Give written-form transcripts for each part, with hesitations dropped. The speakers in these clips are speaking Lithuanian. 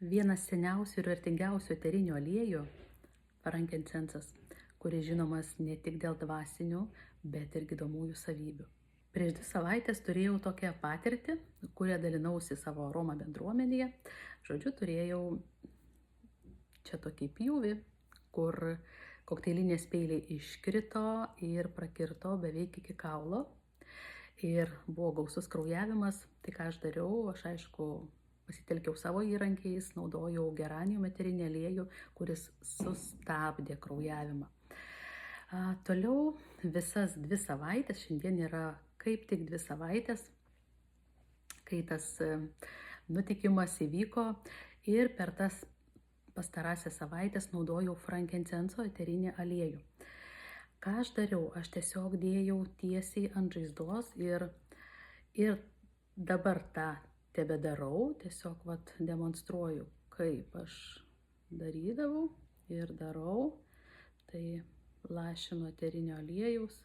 Vienas seniausių ir vertingiausių eterinių aliejų – frankincencas, kuris žinomas ne tik dėl dvasinių, bet ir gydomųjų savybių. Prieš 2 savaitės turėjau tokią patirtį, kurią dalinausi savo Roma bendruomenėje. Žodžiu, turėjau čia tokį pjūvį, kur kokteilinės peiliai iškrito ir prakirto beveik iki kaulo. Ir buvo gausus kraujavimas. Tai ką aš dariau, aš aišku pasitelkiau savo įrankiais, naudojau geranium eterinį aliejų, kuris sustabdė kraujavimą. Toliau visas 2 savaitės, šiandien yra kaip tik 2 savaitės, kai tas nutikimas įvyko, ir per tas pastarąsias savaitės naudojau frankincenso eterinį aliejų. Ką aš dariau? Aš tiesiog dėjau tiesiai ant žaizdos ir dabar tą tebedarau, tiesiog demonstruoju, kaip aš darydavau ir darau. Tai lašinu eterinio aliejaus,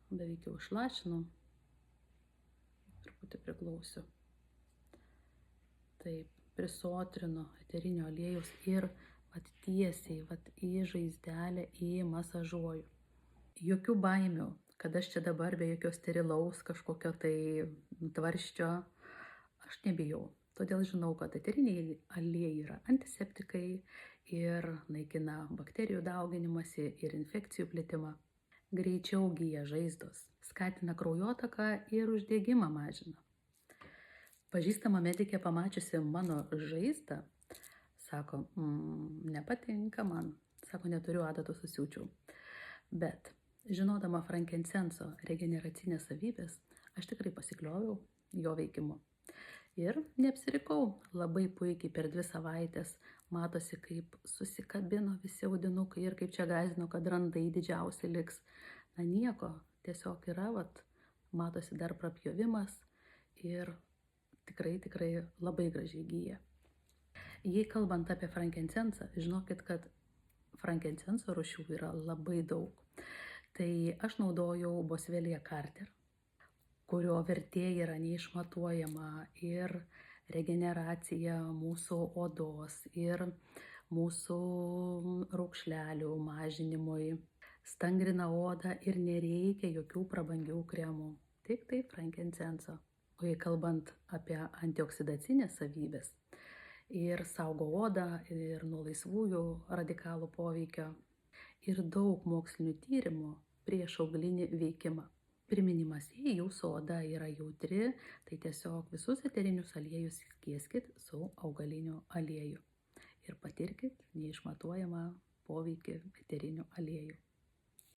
beveik jau išlašinau, truputį priglausiu. Taip, prisotrinu eterinio aliejaus ir tiesiai į žaizdelę įmasažuoju. Jokių baimių, kad aš čia dabar be jokio sterilaus kažkokio tai tvarsčio, aš nebijau. Todėl žinau, kad eteriniai aliejai yra antiseptikai ir naikina bakterijų dauginimąsi ir infekcijų plitimą. Greičiau gyja žaizdos, skatina kraujotaką ir uždegimą mažina. Pažįstama medikė pamačiusi mano žaizdą, sako, nepatinka man, sako, neturiu adatų, susiūčiau. Bet žinodama frankincenso regeneracinės savybės, aš tikrai pasiklioviau jo veikimu. Ir neapsirikau, labai puikiai per 2 savaitės matosi, kaip susikabino visi audinukai ir kaip čia gąsdino, kad randai didžiausi liks. Na nieko, tiesiog yra, matosi dar prapjovimas ir tikrai labai gražiai gyja. Jei kalbant apie frankincensą, žinokit, kad frankincenso rūšių yra labai daug. Tai aš naudojau Boswellia Carter, kurio vertė yra neišmatuojama, ir regeneracija mūsų odos, ir mūsų raukšlelių mažinimui, stangrina odą ir nereikia jokių prabangių kremų, tik tai frankincenso. O jei kalbant apie antioksidacinės savybės, ir saugo odą ir nuo laisvųjų radikalų poveikio, ir daug mokslinių tyrimų prieš augalinį veikimą. Priminimas, jei jūsų oda yra jautri, tai tiesiog visus eterinius aliejus skieskit su augaliniu alieju ir patirkit neišmatuojamą poveikį eterinių aliejų.